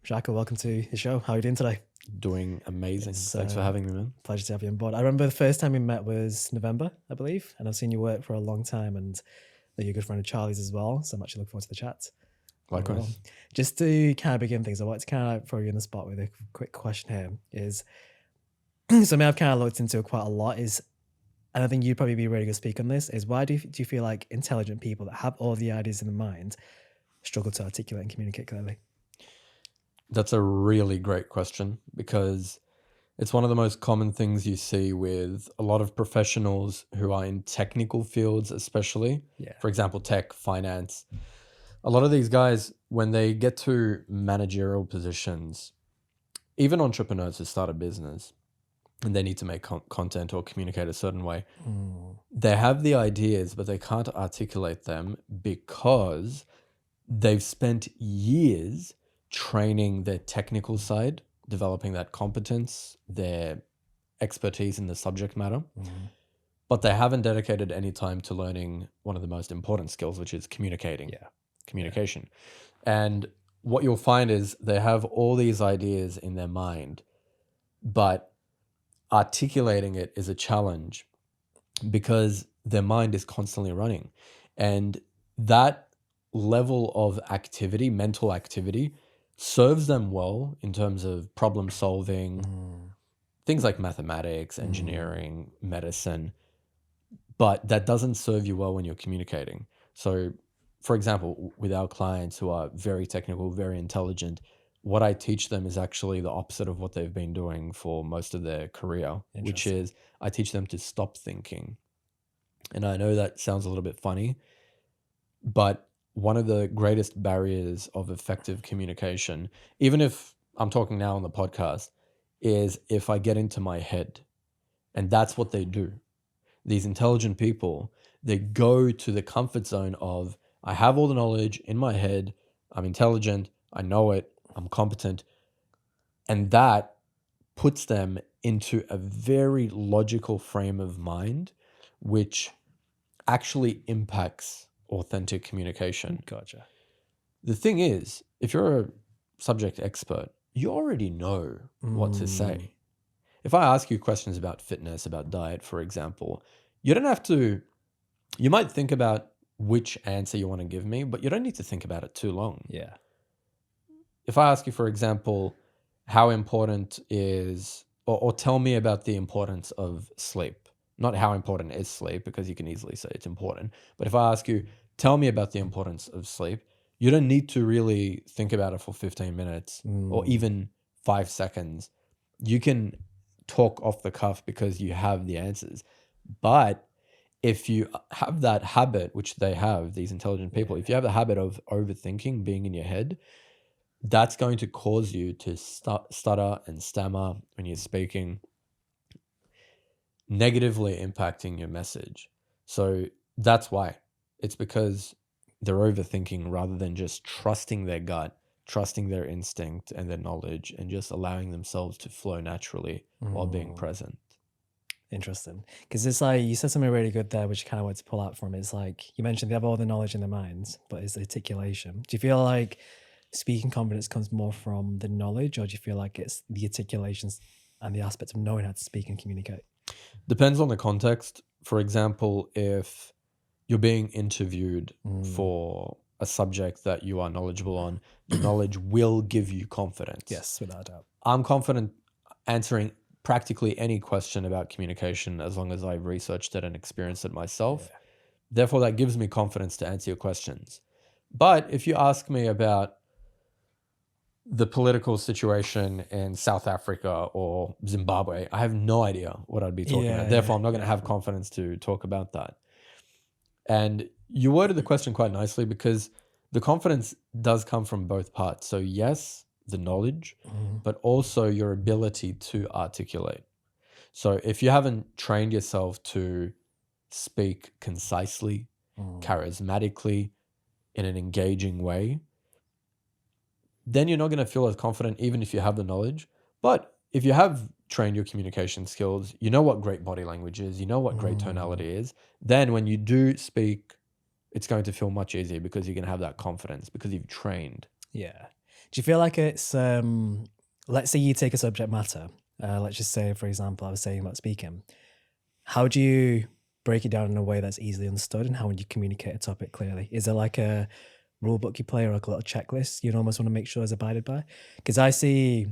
Shako, welcome to the show. How are you doing today? Doing amazing. It's Thanks for having me, man. pleasure to have you on board. I remember the first time we met was November, I believe, and I've seen you work for a long time, and that you're a good friend of Charlie's as well. So I'm actually looking forward to the chat. Likewise. Just to kind of begin things, I want to kind of throw you in the spot with a quick question here. Is something I've kind of looked into quite a lot is, and I think you'd probably be a really good speaker on this, is why do you feel like intelligent people that have all the ideas in the mind struggle to articulate and communicate clearly? That's a really great question because it's one of the most common things you see with a lot of professionals who are in technical fields, especially. Yeah. For example, tech, finance. A lot of these guys, when they get to managerial positions, even entrepreneurs who start a business and they need to make content or communicate a certain way, they have the ideas, but they can't articulate them because they've spent years training their technical side, developing that competence, their expertise in the subject matter, but they haven't dedicated any time to learning one of the most important skills, which is communication. And what you'll find is they have all these ideas in their mind, but articulating it is a challenge because their mind is constantly running. And that level of activity, mental activity, serves them well in terms of problem solving, things like mathematics, engineering, medicine, but that doesn't serve you well when you're communicating. So, for example, with our clients who are very technical, very intelligent, what I teach them is actually the opposite of what they've been doing for most of their career, which is I teach them to stop thinking. And I know that sounds a little bit funny, but one of the greatest barriers of effective communication, even if I'm talking now on the podcast, is if I get into my head. And that's what they do. These intelligent people, they go to the comfort zone of, I have all the knowledge in my head, I'm intelligent, I know it, I'm competent. And that puts them into a very logical frame of mind, which actually impacts authentic communication. Gotcha. The thing is, if you're a subject expert, you already know what to say. If I ask you questions about fitness, about diet, for example, you don't have to, you might think about which answer you want to give me, but you don't need to think about it too long. Yeah. If I ask you, for example, how important is, or tell me about the importance of sleep, not how important is sleep, because you can easily say it's important. But if I ask you, tell me about the importance of sleep, you don't need to really think about it for 15 minutes or even 5 seconds. You can talk off the cuff because you have the answers. But if you have that habit, which they have, these intelligent people, if you have the habit of overthinking, being in your head, that's going to cause you to stutter and stammer when you're speaking, negatively impacting your message. So that's why. It's because they're overthinking rather than just trusting their gut, trusting their instinct and their knowledge, and just allowing themselves to flow naturally while being present. Interesting. Because it's like, you said something really good there, which I kind of wanted to pull out from. It's like, you mentioned they have all the knowledge in their minds, but it's the articulation. Do you feel like speaking confidence comes more from the knowledge, or do you feel like it's the articulations and the aspect of knowing how to speak and communicate? Depends on the context. For example, if you're being interviewed for a subject that you are knowledgeable on, your knowledge will give you confidence. Yes, without a doubt. I'm confident answering practically any question about communication as long as I've researched it and experienced it myself. Yeah. Therefore, that gives me confidence to answer your questions. But if you ask me about the political situation in South Africa or Zimbabwe, I have no idea what I'd be talking about. Therefore, I'm not going to have confidence to talk about that. And you worded the question quite nicely because the confidence does come from both parts. So yes, the knowledge, but also your ability to articulate. So if you haven't trained yourself to speak concisely, charismatically, in an engaging way, then you're not going to feel as confident even if you have the knowledge. But if you have trained your communication skills, you know what great body language is, you know what great tonality is, then when you do speak, it's going to feel much easier because you're going to have that confidence because you've trained. Yeah. Do you feel like it's let's say you take a subject matter, let's just say for example I was saying about speaking. How do you break it down in a way that's easily understood, and how would you communicate a topic clearly? Is there like a rule book you play or like a little checklist you'd almost want to make sure is abided by? Because I see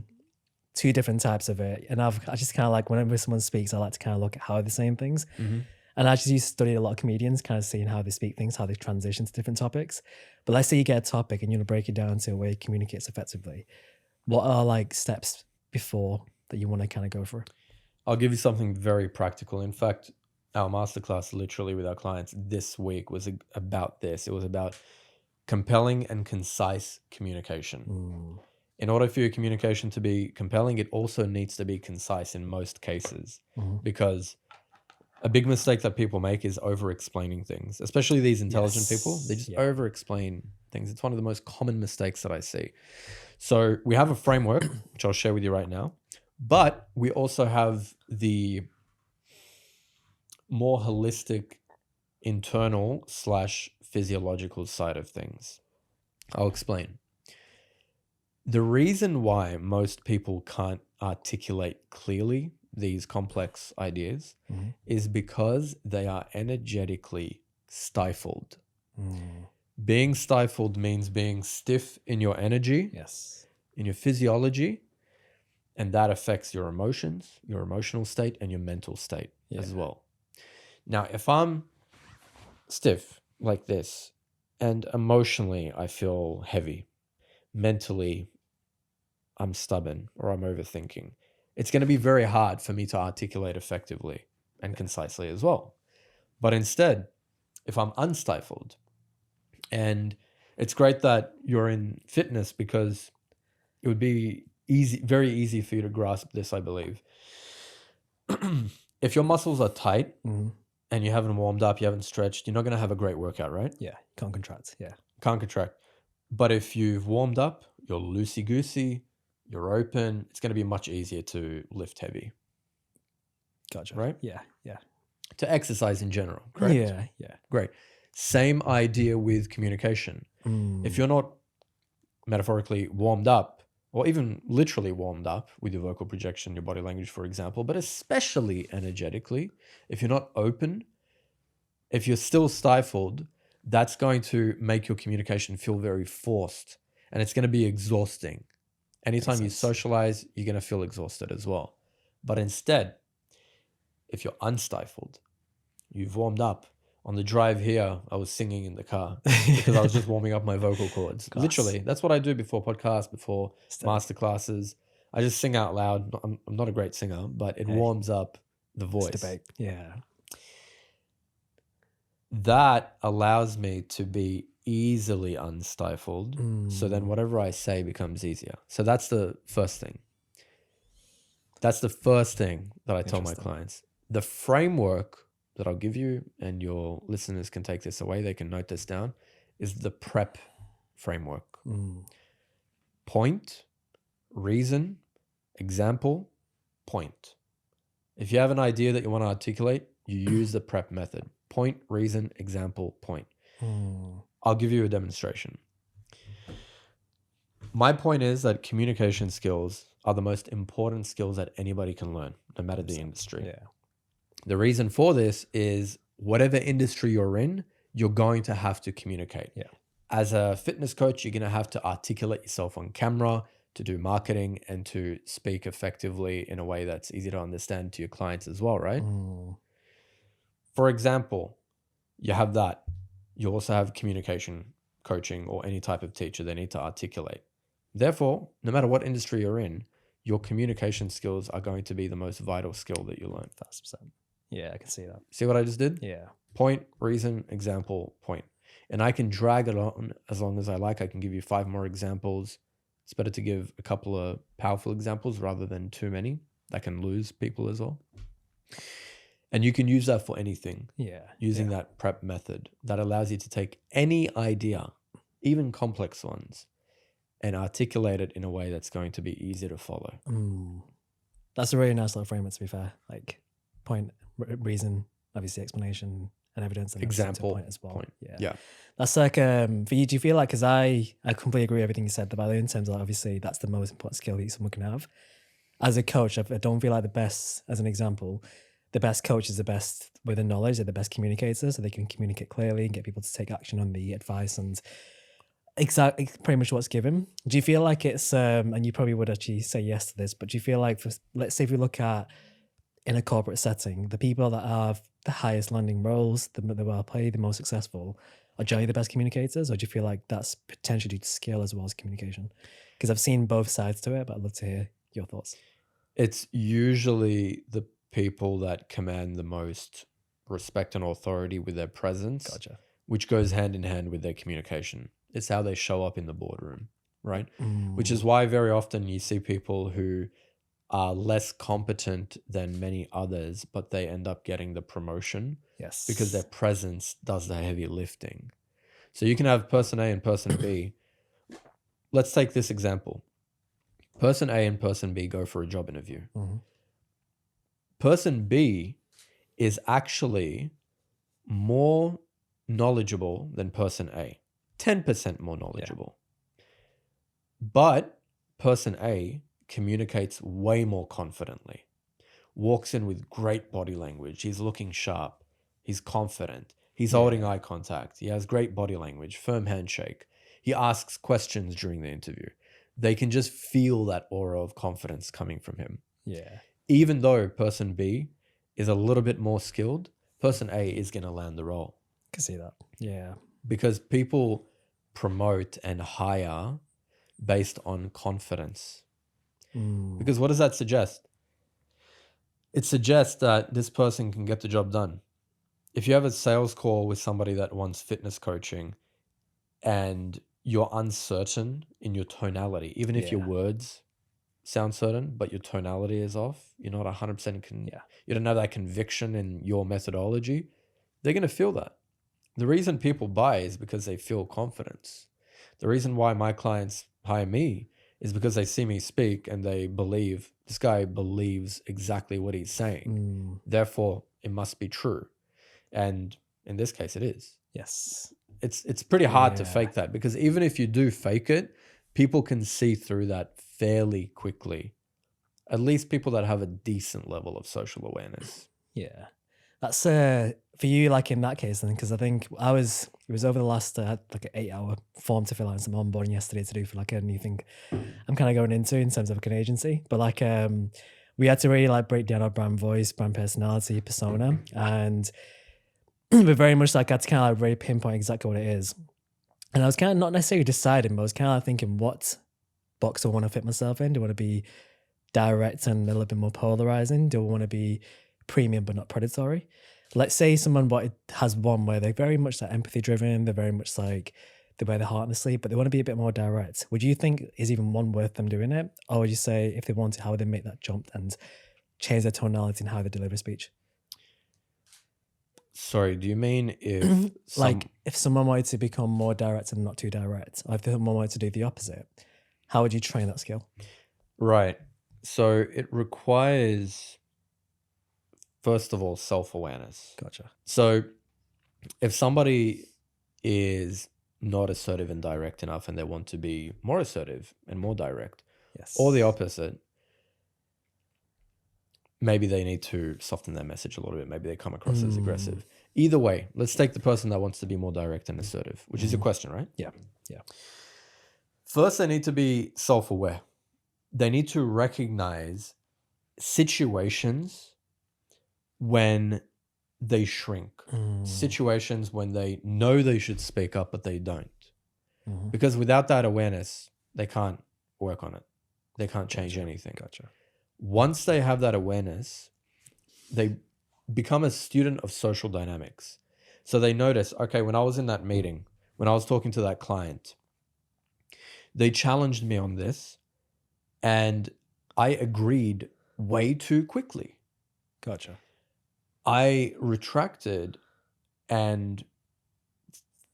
two different types of it, and I just kind of like whenever someone speaks, I like to kind of look at how they're saying things. And I just used to study a lot of comedians, kind of seeing how they speak things, how they transition to different topics. But let's say you get a topic and you want to break it down to a way it communicates effectively. What are like steps before that you want to kind of go for? I'll give you something very practical. In fact, our masterclass literally with our clients this week was about this. It was about compelling and concise communication. In order for your communication to be compelling, it also needs to be concise in most cases, because a big mistake that people make is over-explaining things, especially these intelligent people. They just over-explain things. It's one of the most common mistakes that I see. So we have a framework, which I'll share with you right now, but we also have the more holistic internal / physiological side of things. I'll explain. The reason why most people can't articulate clearly these complex ideas is because they are energetically stifled. Being stifled means being stiff in your energy, in your physiology, and that affects your emotions, your emotional state, and your mental state as well. Now, if I'm stiff like this, and emotionally I feel heavy, mentally I'm stubborn or I'm overthinking, it's going to be very hard for me to articulate effectively and concisely as well. But instead, if I'm unstifled, and it's great that you're in fitness because it would be easy, very easy for you to grasp this, I believe. If your muscles are tight and you haven't warmed up, you haven't stretched, you're not going to have a great workout, right? Yeah, can't contract. Yeah. Can't contract. But if you've warmed up, you're loosey-goosey, you're open, it's going to be much easier to lift heavy. Gotcha. Right? Yeah. Yeah. To exercise in general, correct? Yeah. Yeah. Great. Same idea with communication. If you're not metaphorically warmed up, or even literally warmed up with your vocal projection, your body language, for example, but especially energetically, if you're not open, if you're still stifled, that's going to make your communication feel very forced, and it's going to be exhausting. Anytime you socialize, you're going to feel exhausted as well. But instead, if you're unstifled, you've warmed up. On the drive here, I was singing in the car because I was just warming up my vocal cords. Literally, that's what I do before podcasts, before masterclasses. I just sing out loud. I'm not a great singer, but it warms up the voice. Yeah. That allows me to be easily unstifled. So then whatever I say becomes easier. So that's the first thing. That's the first thing that I tell my clients. The framework that I'll give you, and your listeners can take this away, they can note this down, is the PREP framework. Point, reason, example, point. If you have an idea that you want to articulate, you use the PREP method. Point, reason, example, point. I'll give you a demonstration. My point is that communication skills are the most important skills that anybody can learn, no matter the industry. Yeah. The reason for this is whatever industry you're in, you're going to have to communicate. Yeah. As a fitness coach, you're going to have to articulate yourself on camera, to do marketing, and to speak effectively in a way that's easy to understand to your clients as well, right? For example, you have that. You also have communication coaching or any type of teacher they need to articulate. Therefore, no matter what industry you're in, your communication skills are going to be the most vital skill that you learn. 1,000%. Yeah, I can see that. See what I just did? Yeah. Point, reason, example, point. And I can drag it on as long as I like. I can give you 5 more examples. It's better to give a couple of powerful examples rather than too many. That can lose people as well. And you can use that for anything. Yeah. Using that PREP method that allows you to take any idea, even complex ones, and articulate it in a way that's going to be easy to follow. That's a really nice little framework, to be fair. Like point, reason, obviously explanation, and evidence, and that's to a point Example as well. point. Yeah. Yeah. That's like for you, do you feel like, because I completely agree with everything you said about it in terms of, obviously that's the most important skill that someone can have. As a coach, I don't feel like the best, as an example, the best coach is the best with the knowledge, they're the best communicators, so they can communicate clearly and get people to take action on the advice and exactly pretty much what's given. Do you feel like it's and you probably would actually say yes to this, but do you feel like, for, let's say if we look at in a corporate setting, the people that have the highest landing roles, the well paid, the most successful, are generally the best communicators, or do you feel like that's potentially due to skill as well as communication? Because I've seen both sides to it, but I'd love to hear your thoughts. It's usually the people that command the most respect and authority with their presence, Gotcha. which goes hand in hand with their communication. It's how they show up in the boardroom, right? Which is Mm, why very often you see people who are less competent than many others, but they end up getting the promotion because their yes. presence does the heavy lifting. So you can have person A and person B. Let's take this example. Person A and person B go for a job interview. Mhm. Person B is actually more knowledgeable than person A, 10% more knowledgeable. But person A communicates way more confidently, walks in with great body language. He's looking sharp. He's confident. He's holding Yeah. eye contact. He has great body language, firm handshake. He asks questions during the interview. They can just feel that aura of confidence coming from him. Yeah. Even though person B is a little bit more skilled, person A is going to land the role Can see that. Yeah. because people promote and hire based on confidence. Mm, Because what does that suggest? It suggests that this person can get the job done. If you have a sales call with somebody that wants fitness coaching and you're uncertain in your tonality, even if your yeah. words sound certain, but your tonality is off, you're not 100% Yeah. you don't have that conviction in your methodology, they're going to feel that. The reason people buy is because they feel confidence. The reason why my clients hire me is because they see me speak and they believe this guy believes exactly what he's saying. Mm, Therefore, it must be true. And in this case, it is. yes. It's pretty hard to Yeah. fake that because even if you do fake it, people can see through that fairly quickly. At least people that have a decent level of social awareness. Yeah. That's for you, like in that case, then, because I think it was over the last, I had like an 8 hour form to fill out and some onboarding yesterday to do for like a new thing I'm kind of going into in terms of like an agency. But like, we had to really like break down our brand voice, brand personality, persona, and we're very much like, I had to kind of like really pinpoint exactly what it is. And I was kind of not necessarily deciding, but I was kind of like thinking, what box I want to fit myself in. Do I want to be direct and a little bit more polarizing? Do I want to be premium but not predatory? Let's say someone has one where they're very much like empathy driven, they're very much like they wear their heart on the sleeve, but they want to be a bit more direct. Would you think is even one worth them doing it? Or would you say if they want to, how would they make that jump and change their tonality and how they deliver speech? Sorry, do you mean if Like if someone wanted to become more direct and not too direct, or if someone wanted to do the opposite, how would you train that skill? right. So it requires, first of all, self-awareness. Gotcha. So if somebody is not assertive and direct enough and they want to be more assertive and more direct, Yes. or the opposite, maybe they need to soften their message a little bit. Maybe they come across as aggressive. Either way, let's take the person that wants to be more direct and assertive, which is your question, right? Yeah. Yeah. First, they need to be self-aware. They need to recognize situations when they shrink, situations when they know they should speak up, but they don't. Mhm. Because without that awareness, they can't work on it. They can't change anything. Gotcha. Once they have that awareness, they become a student of social dynamics. So they notice, okay, when I was in that meeting, when I was talking to that client, they challenged me on this and I agreed way too quickly. Gotcha. I retracted and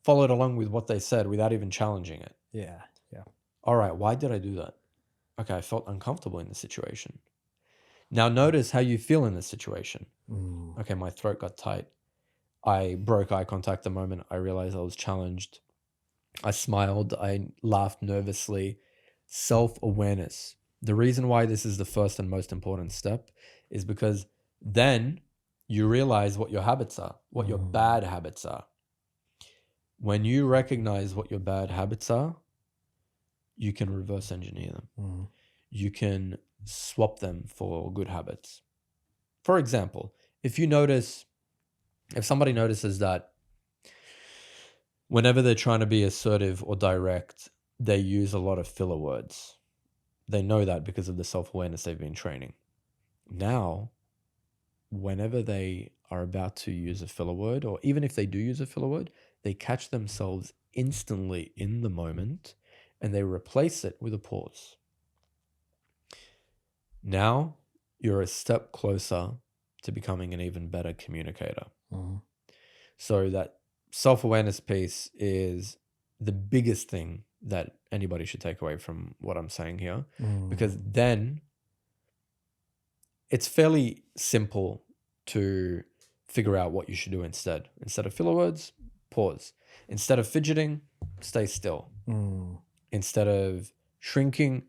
followed along with what they said without even challenging it. Yeah. Yeah. All right, why did I do that? Okay, I felt uncomfortable in the situation. Now notice how you feel in the situation. Okay, my throat got tight. I broke eye contact the moment I realized I was challenged. I smiled, I laughed nervously. Self-awareness. The reason why this is the first and most important step is because then you realize what your habits are, what your bad habits are. When you recognize what your bad habits are, you can reverse engineer them. You can swap them for good habits. For example, if somebody notices that whenever they're trying to be assertive or direct, they use a lot of filler words. They know that because of the self-awareness they've been training. Now, whenever they are about to use a filler word, or even if they do use a filler word, they catch themselves instantly in the moment and they replace it with a pause. Now, you're a step closer to becoming an even better communicator. So that self-awareness piece is the biggest thing that anybody should take away from what I'm saying here, because then it's fairly simple to figure out what you should do instead. Instead of filler words, pause. Instead of fidgeting, stay still. Instead of shrinking,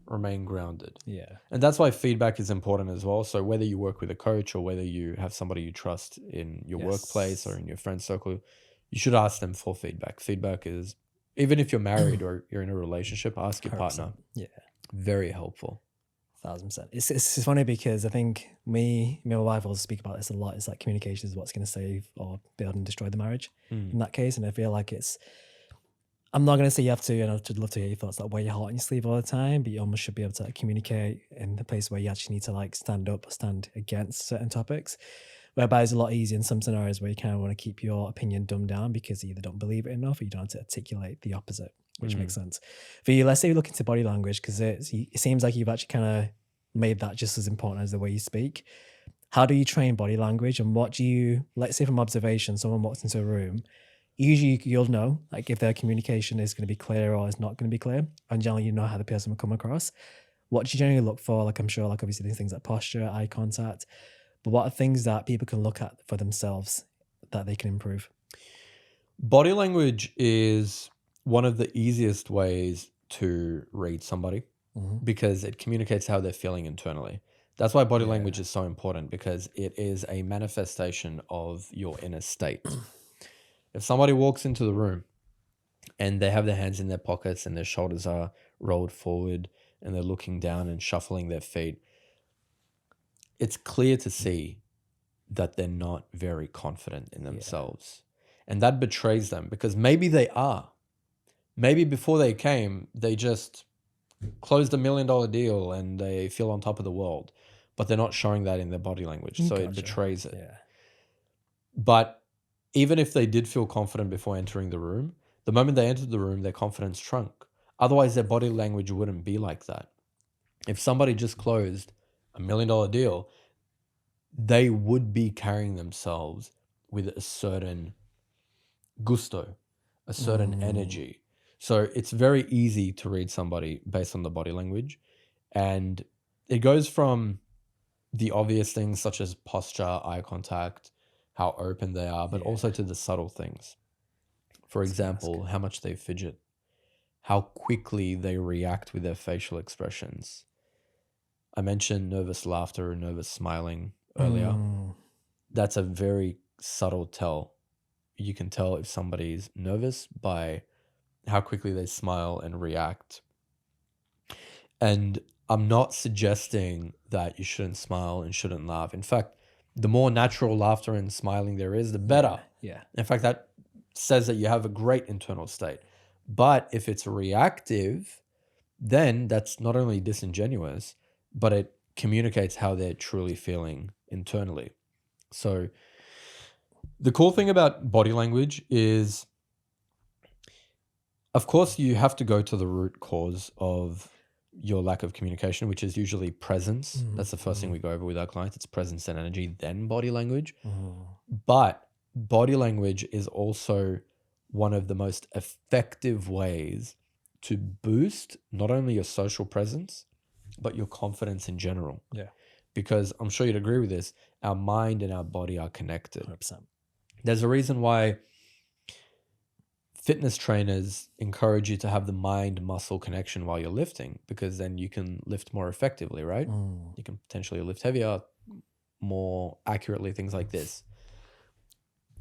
remain grounded. Yeah. And that's why feedback is important as well. So whether you work with a coach or whether you have somebody you trust in your workplace or in your friend circle, you should ask them for feedback. Feedback is, even if you're married or you're in a relationship, ask your 100%. partner. Yeah. Very helpful. 1000%. It's funny because I think me and my wife will speak about this a lot. It's like communication is what's going to save or build and destroy the marriage in that case. And I feel like I'm not going to say you have to, and I'd love to hear your thoughts, like wear your heart on your sleeve all the time, but you almost should be able to like, communicate in the place where you actually need to like stand up or stand against certain topics. Whereby it's a lot easier in some scenarios where you kind of want to keep your opinion dumbed down because you either don't believe it enough or you don't have to articulate the opposite, which makes sense. For you, let's say you look into body language because it seems like you've actually kind of made that just as important as the way you speak. How do you train body language and what do you, let's say from observation, someone walks into a room, usually you'll know like if their communication is going to be clear or is not going to be clear, and generally you know how the person will come across. What do you generally look for? Like I'm sure like obviously there's things like posture, eye contact, but what are things that people can look at for themselves that they can improve? Body language is one of the easiest ways to read somebody because it communicates how they're feeling internally. That's why body language is so important, because it is a manifestation of your inner state. If somebody walks into the room and they have their hands in their pockets and their shoulders are rolled forward and they're looking down and shuffling their feet, it's clear to see that they're not very confident in themselves. And that betrays them, because maybe they are. Maybe before they came, they just closed $1 million deal and they feel on top of the world, but they're not showing that in their body language. So it betrays it. Yeah. But even if they did feel confident before entering the room, the moment they entered the room, their confidence shrunk. Otherwise, their body language wouldn't be like that. If somebody just closed $1 million deal, they would be carrying themselves with a certain gusto, a certain energy. So it's very easy to read somebody based on the body language. And it goes from the obvious things such as posture, eye contact, how open they are, but also to the subtle things. For example, how much they fidget, how quickly they react with their facial expressions. I mentioned nervous laughter and nervous smiling earlier. That's a very subtle tell. You can tell if somebody's nervous by how quickly they smile and react. And I'm not suggesting that you shouldn't smile and shouldn't laugh. In fact, the more natural laughter and smiling there is, the better. Yeah. In fact, that says that you have a great internal state. But if it's reactive, then that's not only disingenuous, but it communicates how they're truly feeling internally. So the cool thing about body language is, of course, you have to go to the root cause of your lack of communication, which is usually presence. That's the first thing we go over with our clients. It's presence and energy, then body language. But body language is also one of the most effective ways to boost not only your social presence, but your confidence in general. Yeah. Because I'm sure you'd agree with this, our mind and our body are connected. 100%. There's a reason why fitness trainers encourage you to have the mind muscle connection while you're lifting, because then you can lift more effectively, right? Mm. You can potentially lift heavier, more accurately, things like this.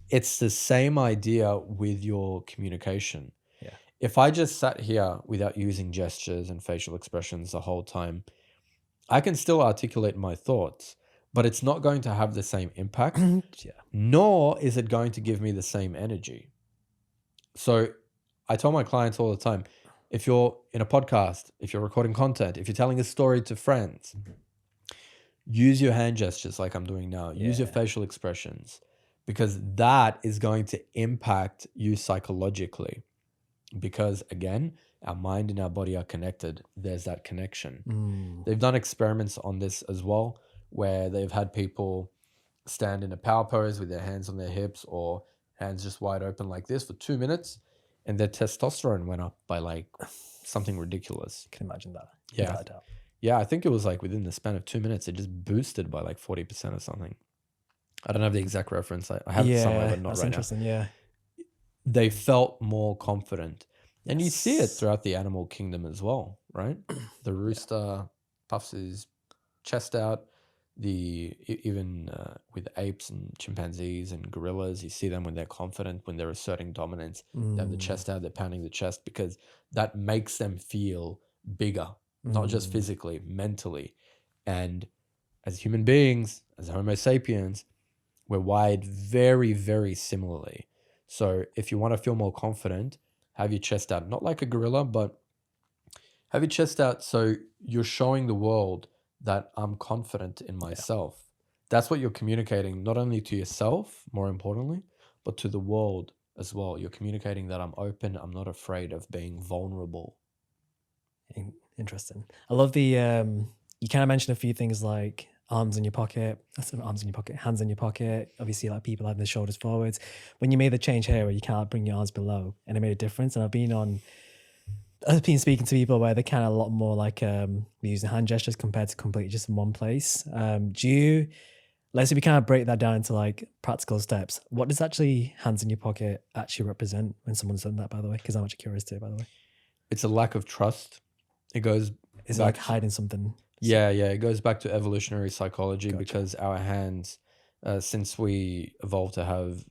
It's the same idea with your communication. Yeah. If I just sat here without using gestures and facial expressions the whole time, I can still articulate my thoughts, but it's not going to have the same impact, Yeah. nor is it going to give me the same energy. So I tell my clients all the time, if you're in a podcast, if you're recording content, if you're telling a story to friends, use your hand gestures like I'm doing now. Use your Yeah. facial expressions, because that is going to impact you psychologically. Because again, our mind and our body are connected. There's that connection. Mm. They've done experiments on this as well, where they've had people stand in a power pose with their hands on their hips or hands just wide open like this for 2 minutes, and their testosterone went up by like something ridiculous. Can imagine that. Yeah. Without a doubt. Yeah, I think it was like within the span of 2 minutes, it just boosted by like 40% or something. I don't have the exact reference. I have it somewhere, but not that's right now. interesting. Yeah. They felt more confident. And you see it throughout the animal kingdom as well, right? The rooster puffs his chest out. Even with apes and chimpanzees and gorillas, you see them when they're confident, when they're asserting dominance. They have the chest out, they're pounding the chest, because that makes them feel bigger, not just physically, mentally. And as human beings, as Homo sapiens, we're wired very, very similarly. So if you want to feel more confident, have your chest out, not like a gorilla, but have your chest out so you're showing the world that I'm confident in myself. That's what you're communicating, not only to yourself, more importantly, but to the world as well. You're communicating that I'm open, I'm not afraid of being vulnerable. Interesting. I love the you kind of mentioned a few things like arms in your pocket. That's arms in your pocket, hands in your pocket. Obviously, like people having their shoulders forwards. When you made the change here, where you can't bring your arms below, and it made a difference. And I've been speaking to people where they're kind of a lot more like using hand gestures compared to completely just in one place. Let's say we kind of break that down into like practical steps. What does actually hands in your pocket actually represent when someone's done that, by the way? Because I'm actually curious too, by the way. It's a lack of trust. It goes Is it like hiding something? Yeah, it goes back to evolutionary psychology. Gotcha. Because our hands, since we evolved to have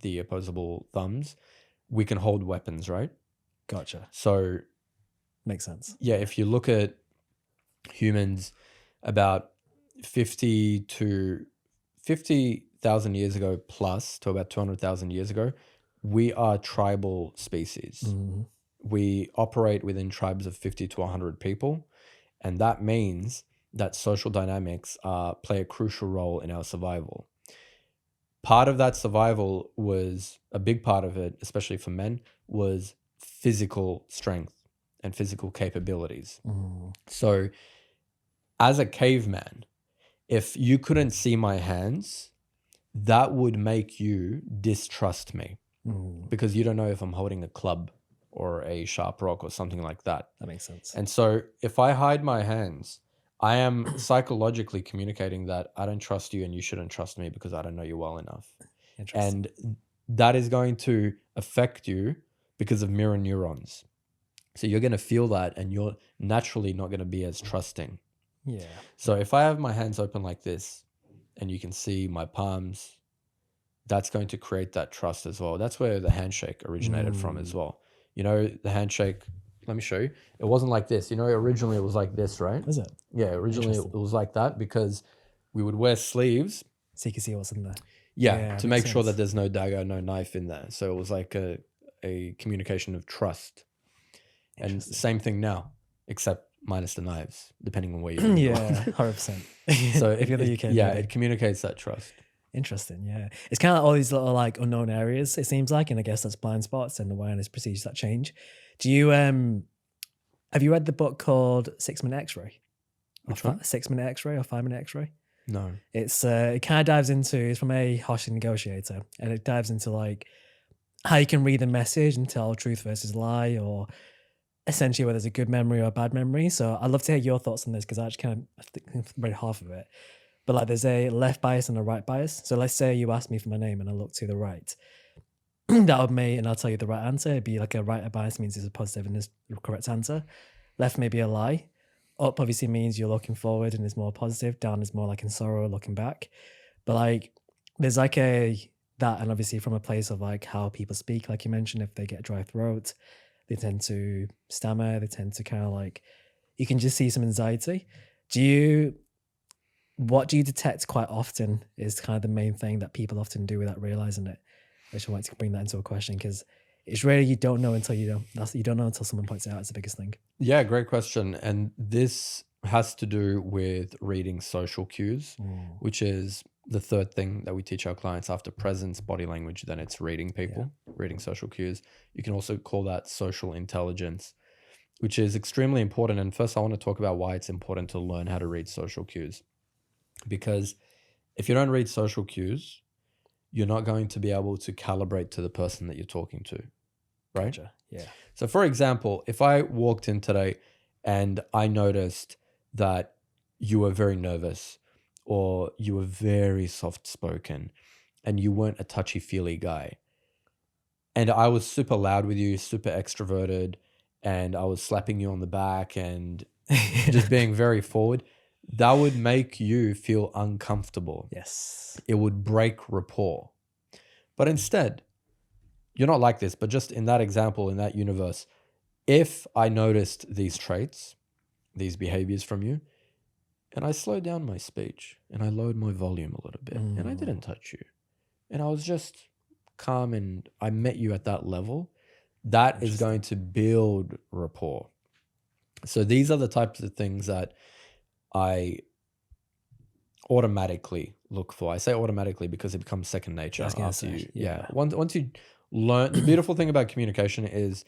the opposable thumbs, we can hold weapons, right? Gotcha. So Makes sense. yeah, if you look at humans about 50,000 years ago plus to about 200,000 years ago, we are tribal species. Mm-hmm. We operate within tribes of 50 to 100 people. And that means that social dynamics play a crucial role in our survival. Part of that survival was, a big part of it, especially for men, was physical strength and physical capabilities. Mm. So as a caveman, if you couldn't see my hands, that would make you distrust me, because you don't know if I'm holding a club or a sharp rock or something like that. That makes sense. And so if I hide my hands, I am psychologically communicating that I don't trust you and you shouldn't trust me because I don't know you well enough. Interesting. And that is going to affect you because of mirror neurons. So you're going to feel that, and you're naturally not going to be as trusting. Yeah. So if I have my hands open like this and you can see my palms, that's going to create that trust as well. That's where the handshake originated from as well. You know, the handshake, let me show you. It wasn't like this. You know, originally it was like this, right? Is it? Yeah, originally it was like that because we would wear sleeves. So you can see what's in there. Yeah, to make sure sense. that there's no dagger, no knife in there. So it was like a communication of trust. And same thing now, except minus the knives, depending on where you're going. Yeah, 100%. So if you're the UK, yeah, maybe. it communicates that trust. Interesting, yeah. It's kind of all these little like unknown areas, it seems like, and I guess that's blind spots and awareness procedures that change. Do you have you read the book called 6 Minute X-Ray? Which one? 6 Minute X-Ray or 5 Minute X-Ray? No. It's it kind of dives into, it's from a Hoshi negotiator, and it dives into like how you can read the message and tell truth versus lie, or essentially whether it's a good memory or a bad memory. So I'd love to hear your thoughts on this, because I actually kind of read half of it. but like there's a left bias and a right bias. So let's say you ask me for my name and I look to the right. That would make, and I'll tell you the right answer. It'd be like a right bias means it's a positive and it's the correct answer. Left may be a lie. Up obviously means you're looking forward and is more positive. Down is more like in sorrow, looking back. But like there's like that, and obviously from a place of like how people speak, like you mentioned, if they get a dry throat, they tend to stammer, they tend to kind of like, you can just see some anxiety. What do you detect quite often is kind of the main thing that people often do without realizing it? Which I want to bring that into a question, because it's really, you don't know until you don't. You don't know until someone points it out. It's the biggest thing. Yeah, great question. And this has to do with reading social cues, which is the third thing that we teach our clients after presence, body language. Then it's reading people, reading social cues. You can also call that social intelligence, which is extremely important. And first, I want to talk about why it's important to learn how to read social cues. Because if you don't read social cues, you're not going to be able to calibrate to the person that you're talking to, right? Gotcha. Yeah. So for example, if I walked in today and I noticed that you were very nervous or you were very soft-spoken and you weren't a touchy-feely guy, and I was super loud with you, super extroverted, and I was slapping you on the back and just being very forward, that would make you feel uncomfortable. Yes. It would break rapport. But instead, you're not like this, but just in that example, in that universe, if I noticed these traits, these behaviors from you, and I slowed down my speech and I lowered my volume a little bit and I didn't touch you and I was just calm and I met you at that level, that is going to build rapport. So these are the types of things that I automatically look for. I say automatically because it becomes second nature after you. Yeah. Once you learn, the beautiful thing about communication is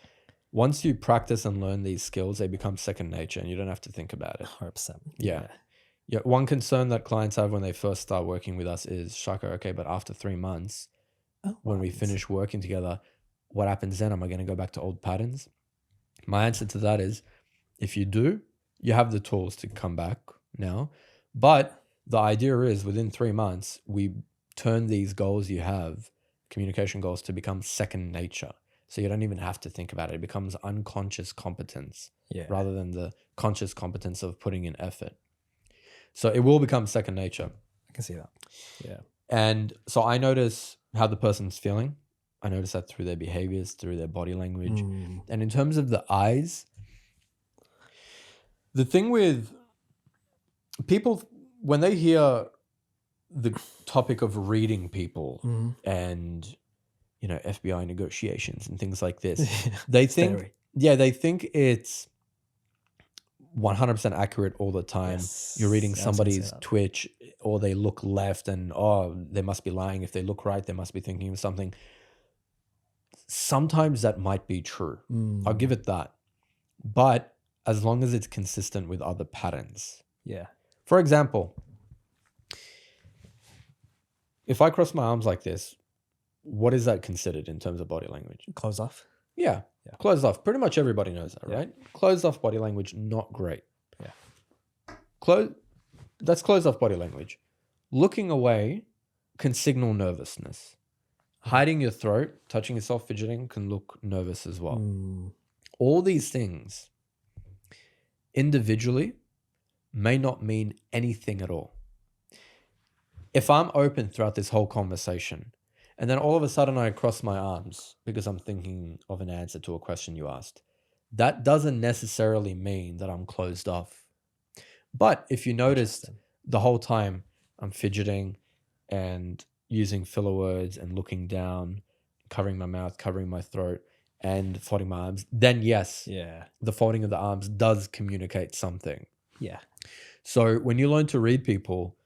once you practice and learn these skills, they become second nature and you don't have to think about it. 100%. Yeah. One concern that clients have when they first start working with us is, Shako, okay, but after 3 months, when we finish working together, what happens then? Am I going to go back to old patterns? My answer to that is, if you do, you have the tools to come back now. But the idea is within 3 months, we turn these goals you have, communication goals, to become second nature. So you don't even have to think about it. It becomes unconscious competence rather than the conscious competence of putting in effort. So it will become second nature. I can see that. Yeah. And so I notice how the person's feeling. I notice that through their behaviors, through their body language. And in terms of the eyes, the thing with people, when they hear the topic of reading people and, you know, FBI negotiations and things like this, they think, they think it's 100% accurate all the time. Yes. You're reading somebody's Twitch, or they look left and, oh, they must be lying. If they look right, they must be thinking of something. Sometimes that might be true. I'll give it that. But as long as it's consistent with other patterns. Yeah. For example, if I cross my arms like this, what is that considered in terms of body language? Close off. Yeah. Closed off. Pretty much everybody knows that, right? Closed off body language, not great. Yeah. That's closed off body language. Looking away can signal nervousness. Hiding your throat, touching yourself, fidgeting can look nervous as well. All these things individually may not mean anything at all. If I'm open throughout this whole conversation, and then all of a sudden I cross my arms because I'm thinking of an answer to a question you asked, that doesn't necessarily mean that I'm closed off. But if you noticed the whole time I'm fidgeting and using filler words and looking down, covering my mouth, covering my throat, and folding my arms, then yes, the folding of the arms does communicate something. Yeah. So when you learn to read people,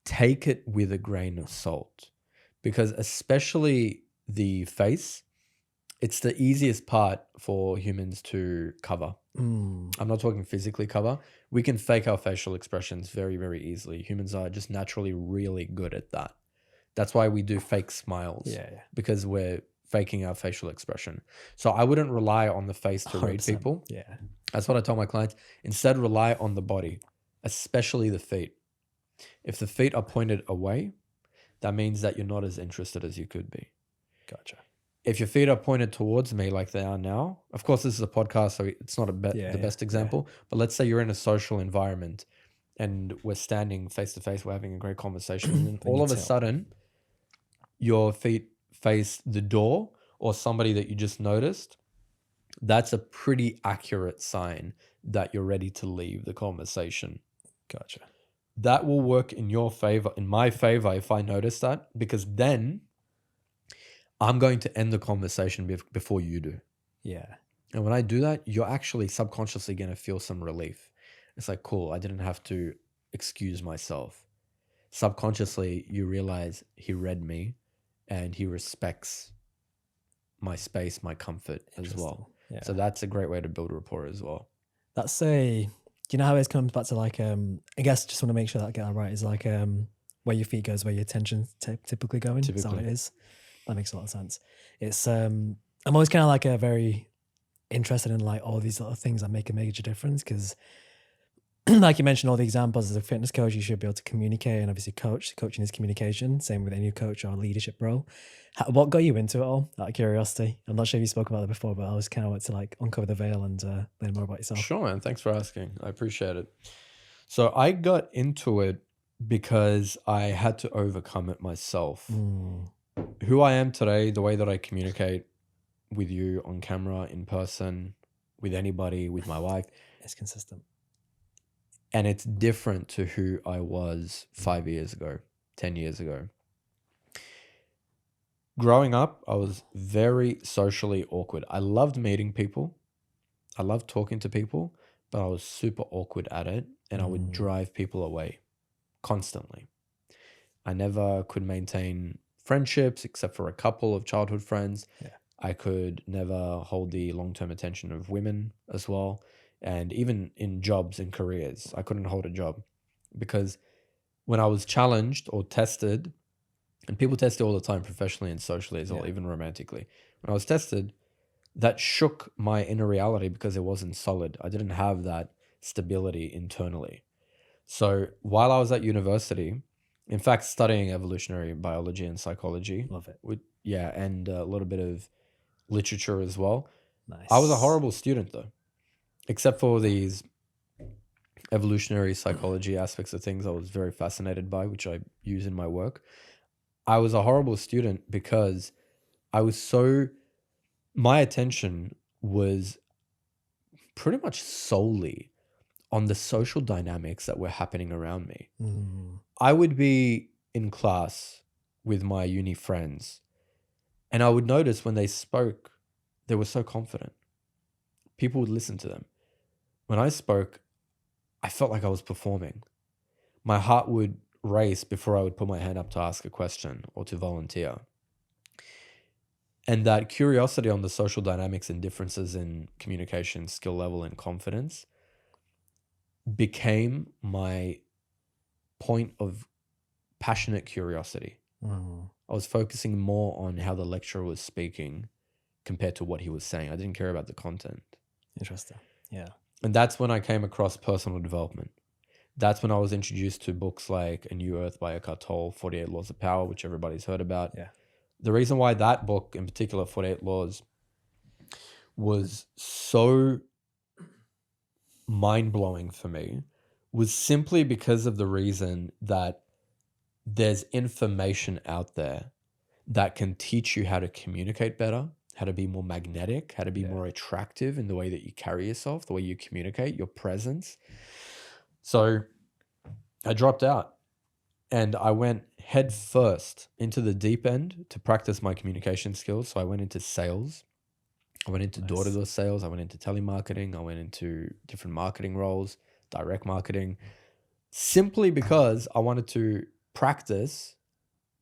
take it with a grain of salt. Because especially the face, it's the easiest part for humans to cover. I'm not talking physically cover. We can fake our facial expressions very, very easily. Humans are just naturally really good at that. That's why we do fake smiles. Because we're faking our facial expression. So I wouldn't rely on the face to read people. That's what I tell my clients. Instead, rely on the body, especially the feet. If the feet are pointed away, that means that you're not as interested as you could be. Gotcha. If your feet are pointed towards me like they are now, of course, this is a podcast, so it's not Yeah, the yeah, best yeah. example, but let's say you're in a social environment and we're standing face to face, we're having a great conversation, and then Then all you of a tilt. sudden, your feet face the door or somebody that you just noticed. That's a pretty accurate sign that you're ready to leave the conversation. Gotcha. That will work in your favor, in my favor, if I notice that, because then I'm going to end the conversation before you do. Yeah. And when I do that, you're actually subconsciously going to feel some relief. It's like, cool, I didn't have to excuse myself. Subconsciously, you realize he read me and he respects my space, my comfort as Interesting. well. Yeah. So that's a great way to build rapport as well. That's a. Do you know how it comes back to like I guess just want to make sure that I get that right. Is like where your feet goes, where your attention's typically going. Is that what it Typically. is? That makes a lot of sense. It's I'm always kind of like a very interested in like all these little things that make a major difference because like you mentioned all the examples as a fitness coach you should be able to communicate and obviously coaching is communication, same with any coach or leadership role. What got you into it all, out of curiosity? I'm not sure if you spoke about it before, but I was kind of want to like uncover the veil and learn more about yourself. Sure, man. Thanks for asking. I appreciate it. So I got into it because I had to overcome it myself. Who I am today, the way that I communicate with you on camera, in person, with anybody, with my wife, It's consistent. and it's different to who I was 5 years ago, 10 years ago. Growing up, I was very socially awkward. I loved meeting people. I loved talking to people, but I was super awkward at it, and I would drive people away constantly. I never could maintain friendships except for a couple of childhood friends. Yeah. I could never hold the long-term attention of women as well. And even in jobs and careers, I couldn't hold a job because when I was challenged or tested, and people test all the time, professionally and socially as well, Yeah. even romantically. When I was tested, that shook my inner reality because it wasn't solid. I didn't have that stability internally. So while I was at university, in fact, studying evolutionary biology and psychology, Love it. and a little bit of literature as well, Nice. I was a horrible student though, except for these evolutionary psychology aspects of things I was very fascinated by, which I use in my work. I was a horrible student because I was my attention was pretty much solely on the social dynamics that were happening around me. I would be in class with my uni friends, and I would notice when they spoke, they were so confident. People would listen to them. When I spoke, I felt like I was performing. My heart would race before I would put my hand up to ask a question or to volunteer. And that curiosity on the social dynamics and differences in communication, skill level, and confidence became my point of passionate curiosity. I was focusing more on how the lecturer was speaking compared to what he was saying. I didn't care about the content. Interesting. Yeah. And that's when I came across personal development. That's when I was introduced to books like A New Earth by Eckhart Tolle, 48 Laws of Power, which everybody's heard about. Yeah. The reason why that book, in particular, 48 Laws, was so mind-blowing for me was simply because of the reason that there's information out there that can teach you how to communicate better, how to be more magnetic, how to be more attractive in the way that you carry yourself, the way you communicate, your presence. So I dropped out and I went head first into the deep end to practice my communication skills. So I went into sales. I went into door-to-door sales. I went into telemarketing. I went into different marketing roles, direct marketing, simply because I wanted to practice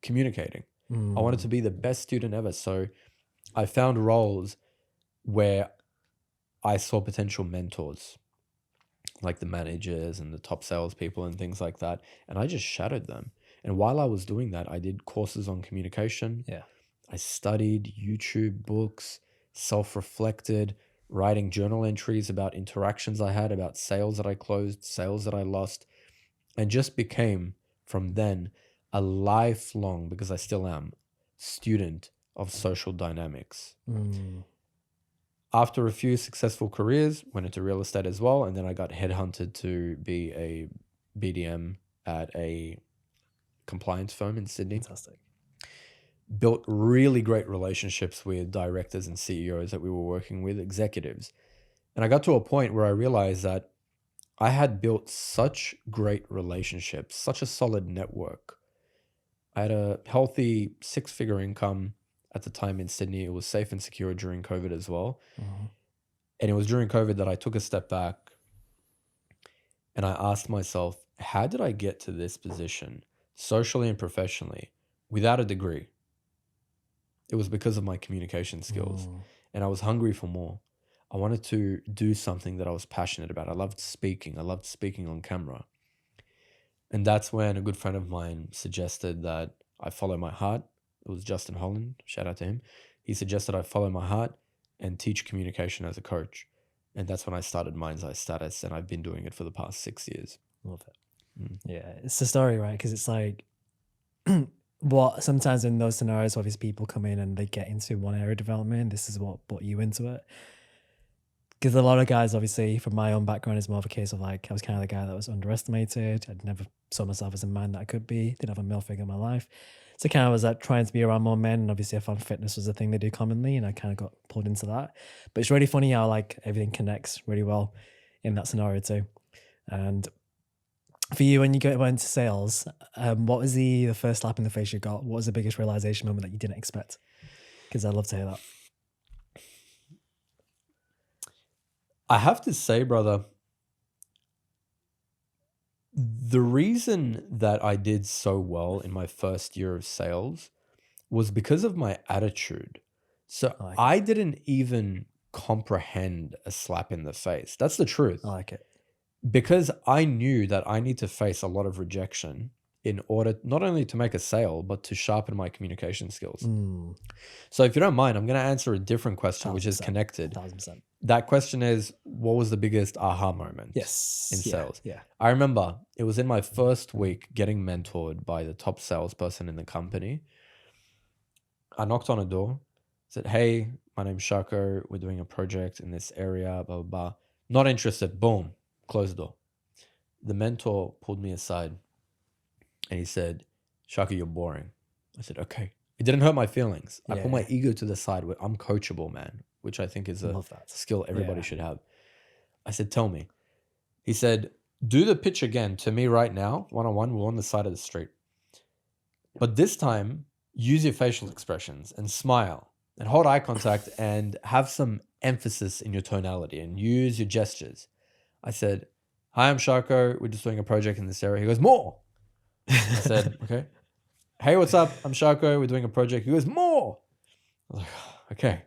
communicating. I wanted to be the best student ever. So I found roles where I saw potential mentors, like the managers and the top salespeople and things like that. And I just shadowed them. And while I was doing that, I did courses on communication. Yeah. I studied YouTube books, self-reflected, writing journal entries about interactions I had, about sales that I closed, sales that I lost, and just became from then a lifelong, because I still am, student of social dynamics. Mm. After a few successful careers, went into real estate as well, and then I got headhunted to be a BDM at a compliance firm in Sydney. Fantastic. Built really great relationships with directors and CEOs that we were working with, executives. And I got to a point where I realized that I had built such great relationships, such a solid network. I had a healthy 6-figure income at the time in Sydney. It was safe and secure during COVID as well. Mhm. And it was during COVID that I took a step back and I asked myself, how did I get to this position socially and professionally without a degree? It was because of my communication skills, Mm. and I was hungry for more. I wanted to do something that I was passionate about. I loved speaking. I loved speaking on camera. And that's when a good friend of mine suggested that I follow my heart. It was Justin Holland. Shout out to him. He suggested I follow my heart and teach communication as a coach. And that's when I started Mind's Eye Status, and I've been doing it for the past 6 years. Love it. Mm. Yeah, it's the story, right? Because it's like what sometimes in those scenarios, obviously people come in and they get into one area of development. This is what brought you into it. Because a lot of guys, obviously, from my own background, is more of a case of like I was kind of the guy that was underestimated. I'd never saw myself as a man that I could be. Didn't have a male figure in my life, so kind of was like trying to be around more men. And obviously, I found fitness was a thing they do commonly, and I kind of got pulled into that. But it's really funny how like everything connects really well in that scenario too. And for you, when you went into sales, what was the first slap in the face you got? What was the biggest realization moment that you didn't expect? Because I'd love to hear that. I have to say, brother, the reason that I did so well in my first year of sales was because of my attitude. So I like I didn't even comprehend a slap in the face. That's the truth. I like it. Because I knew that I need to face a lot of rejection in order not only to make a sale, but to sharpen my communication skills. Mm, So if you don't mind, I'm going to answer a different question, which is 1000%. connected. 1000%. That question is, what was the biggest aha moment Yes. in Yeah, sales? yeah. I remember it was in my first week getting mentored by the top salesperson in the company. I knocked on a door, said, hey, my name's Shako. We're doing a project in this area, blah, blah, blah. Not interested. Boom. Close the door. The mentor pulled me aside and he said, Shako, you're boring. I said, okay. It didn't hurt my feelings. I put my Yeah. ego to the side. I'm coachable, man, which I think is a Love that. skill everybody Yeah. should have. I said, tell me. He said, do the pitch again to me right now, one-on-one. We're on the side of the street. But this time, use your facial expressions and smile and hold eye contact and have some emphasis in your tonality and use your gestures. I said, hi, I'm Shako. We're just doing a project in this area. He goes, more. I said, okay. Hey, what's up? I'm Shako. We're doing a project. He goes, more. I was like, okay.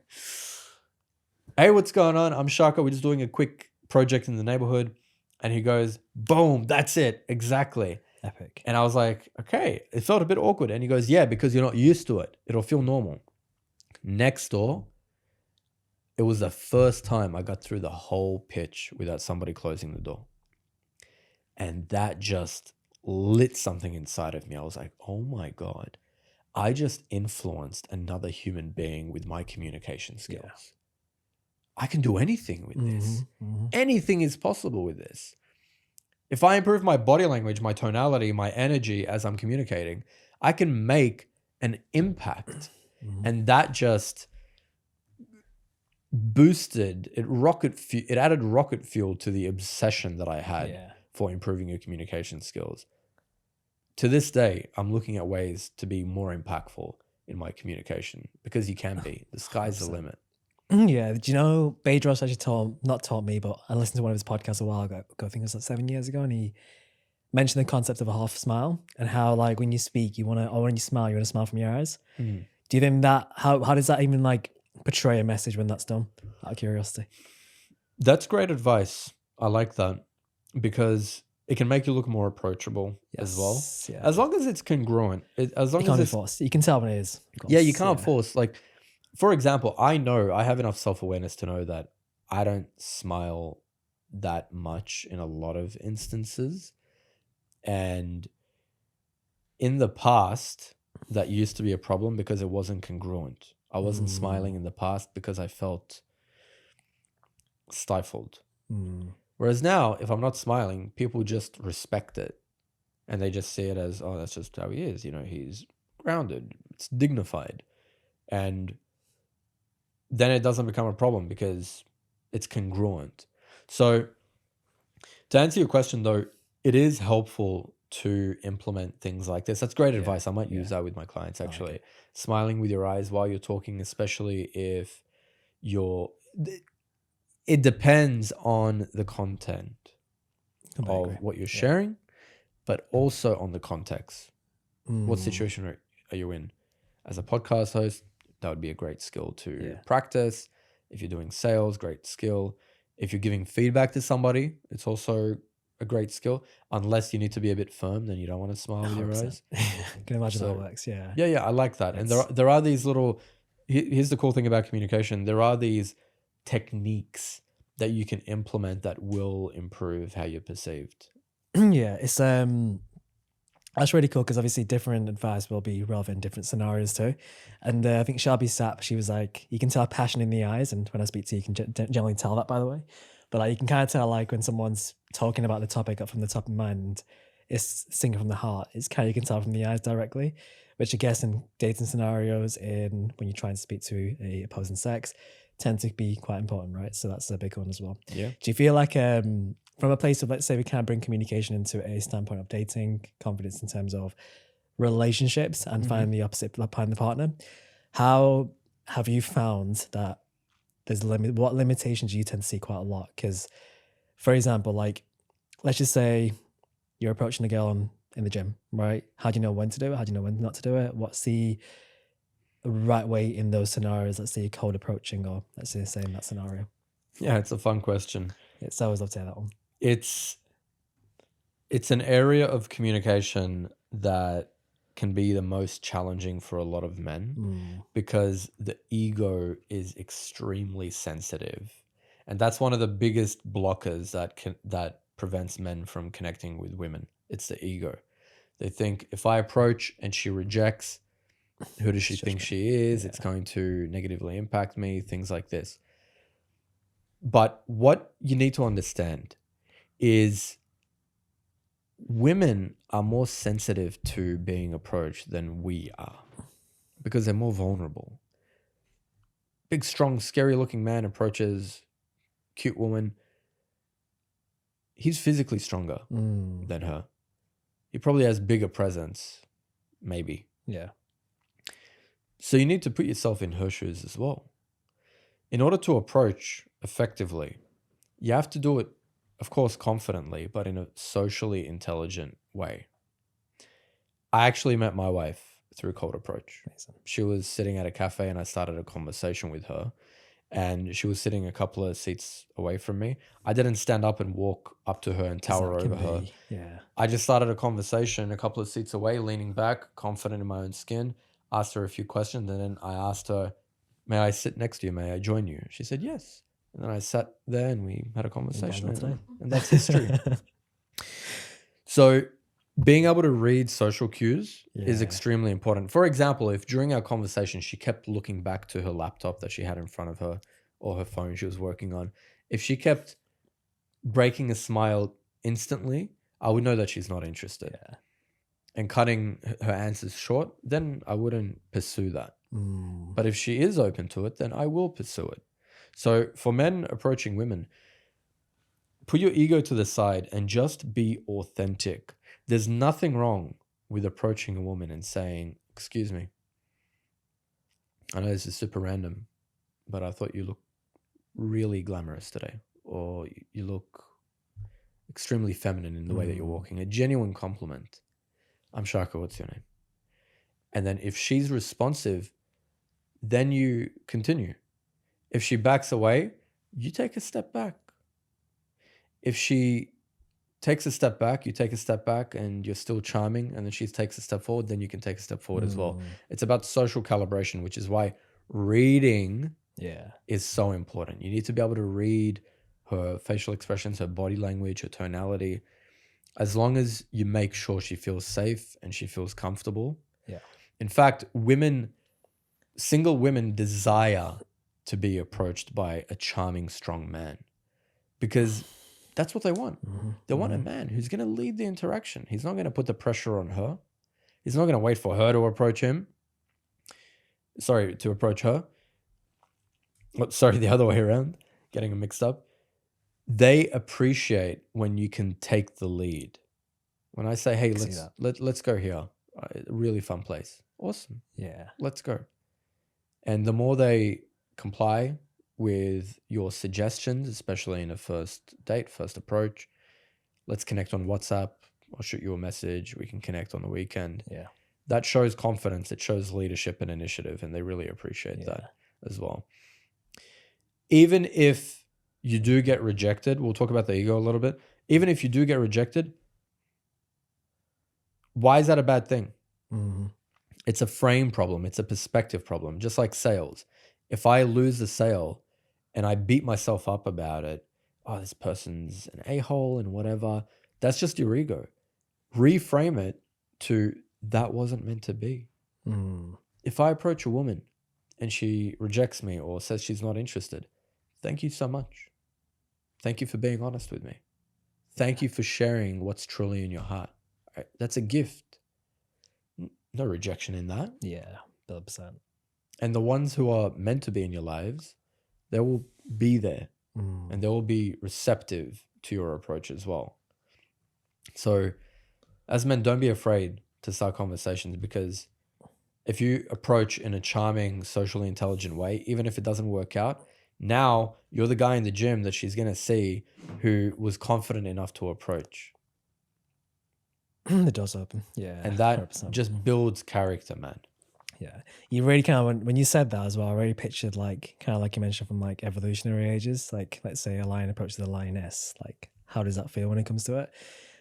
Hey, what's going on? I'm Shako. We're just doing a quick project in the neighborhood. And he goes, boom, that's it. Exactly. Epic. And I was like, okay. It felt a bit awkward. And he goes, yeah, because you're not used to it. It'll feel normal. Next door, it was the first time I got through the whole pitch without somebody closing the door. And that just lit something inside of me. I was like, oh my God, I just influenced another human being with my communication skills. Yeah. I can do anything with this. Mm-hmm. Anything is possible with this. If I improve my body language, my tonality, my energy as I'm communicating, I can make an impact. Mm-hmm. And that just boosted, it added rocket fuel to the obsession that I had Yeah. for improving your communication skills. To this day, I'm looking at ways to be more impactful in my communication because you can be. The sky's the 100%. limit. Yeah. Do you know Bedros actually not taught me, but I listened to one of his podcasts a while ago. I think it was like 7 years ago, and he mentioned the concept of a half smile and how like when you speak, or when you smile, you want to smile from your eyes. Mm. Do you think that how does that even like portray a message when that's done? Out of curiosity. That's great advice. I like that because it can make you look more approachable as well. Yeah. As long as it's congruent. As long It can't as be it's forced. You can tell when it is. of course. Yeah, you can't force. Like, for example, I know I have enough self-awareness to know that I don't smile that much in a lot of instances. And in the past, that used to be a problem because it wasn't congruent. I wasn't smiling in the past because I felt stifled. Whereas now, if I'm not smiling, people just respect it. And they just see it as, oh, that's just how he is. You know, he's grounded. It's dignified. And then it doesn't become a problem because it's congruent. So to answer your question, though, it is helpful to implement things like this. That's great advice. I might use that with my clients, actually. Okay. Smiling with your eyes while you're talking, especially if it depends on the content Completely of agree. what you're sharing, but also on the context. What situation are you in? As a podcast host, that would be a great skill to practice. If you're doing sales, great skill. If you're giving feedback to somebody, it's also a great skill. Unless you need to be a bit firm, then you don't want to smile with your 100%. eyes. Can imagine how it So works. Yeah. yeah, I like that. And there are these little. Here's the cool thing about communication. There are these techniques that you can implement that will improve how you're perceived. Yeah, it's that's really cool because obviously different advice will be relevant in different scenarios too. And I think Shelby Sapp, she was like, you can tell passion in the eyes, and when I speak to you, you can generally tell that, by the way. But like, you can kind of tell like when someone's talking about the topic up from the top of mind, and it's singing from the heart. It's kind of, you can tell from the eyes directly, which I guess in dating scenarios, in when you're trying to speak to a opposing sex, tend to be quite important, right? So that's a big one as well. Yeah. Do you feel like from a place of, let's say, we can bring communication into a standpoint of dating, confidence in terms of relationships and finding the opposite behind the partner, how have you found that there's what limitations do you tend to see quite a lot? Because, for example, like, let's just say you're approaching a girl in the gym, right? How do you know when to do it? How do you know when not to do it? What's the right way in those scenarios? Let's say you're cold approaching, or let's say in that scenario. Yeah, it's a fun question. I always love to hear that one. It's an area of communication that can be the most challenging for a lot of men because the ego is extremely sensitive. And that's one of the biggest blockers that prevents men from connecting with women. It's the ego. They think if I approach and she rejects, who does she think she is? It's going to negatively impact me, things like this. But what you need to understand is women are more sensitive to being approached than we are because they're more vulnerable. Big, strong, scary looking man approaches cute woman. He's physically stronger than her. He probably has bigger presence, maybe. Yeah. So you need to put yourself in her shoes as well. In order to approach effectively, you have to do it, of course, confidently, but in a socially intelligent way. I actually met my wife through cold approach. Amazing. She was sitting at a cafe and I started a conversation with her, and she was sitting a couple of seats away from me. I didn't stand up and walk up to her and tower over her. Yeah. I just started a conversation a couple of seats away, leaning back, confident in my own skin, asked her a few questions, and then I asked her, may I sit next to you? May I join you? She said yes. And then I sat there and we had a conversation, and that's history. So being able to read social cues is extremely important. For example, if during our conversation she kept looking back to her laptop that she had in front of her or her phone she was working on, if she kept breaking a smile instantly, I would know that she's not interested. Yeah. And cutting her answers short, then I wouldn't pursue that. But if she is open to it, then I will pursue it. So for men approaching women, put your ego to the side and just be authentic. There's nothing wrong with approaching a woman and saying, excuse me, I know this is super random, but I thought you look really glamorous today, or you look extremely feminine in the way that you're walking. A genuine compliment. I'm Shako, what's your name? And then if she's responsive, then you continue. If she backs away, you take a step back. If she takes a step back, you take a step back and you're still charming, and then she takes a step forward, then you can take a step forward as well. It's about social calibration, which is why reading is so important. You need to be able to read her facial expressions, her body language, her tonality. as long as you make sure she feels safe and she feels comfortable. Yeah. In fact, single women desire to be approached by a charming, strong man because that's what they want. They want a man who's going to lead the interaction. He's not going to put the pressure on her. He's not going to wait for her to approach him. Sorry, to approach her. Oh, sorry, the other way around. Getting them mixed up. They appreciate when you can take the lead. When I say, hey, let's go here. A really fun place. Awesome. Yeah. Let's go. And the more they comply with your suggestions, especially in a first date, first approach, let's connect on WhatsApp. I'll shoot you a message. We can connect on the weekend. Yeah. That shows confidence. It shows leadership and initiative, and they really appreciate that as well. Even if you do get rejected, we'll talk about the ego a little bit. Even if you do get rejected, why is that a bad thing? It's a frame problem. It's a perspective problem, just like sales. If I lose the sale and I beat myself up about it, oh, this person's an a-hole and whatever, that's just your ego. Reframe it to that wasn't meant to be. If I approach a woman and she rejects me or says she's not interested, thank you so much. Thank you for being honest with me. Thank you for sharing what's truly in your heart. Right? That's a gift. No rejection in that. Yeah, 100%. And the ones who are meant to be in your lives, they will be there and they will be receptive to your approach as well. So as men, don't be afraid to start conversations, because if you approach in a charming, socially intelligent way, even if it doesn't work out, now you're the guy in the gym that she's going to see who was confident enough to approach. The door's open. Yeah. And that 100%. just builds character, man. Yeah. You really kind of, when you said that as well, I really pictured like, kind of like you mentioned from like evolutionary ages, like let's say a lion approaches a lioness, like how does that feel when it comes to it?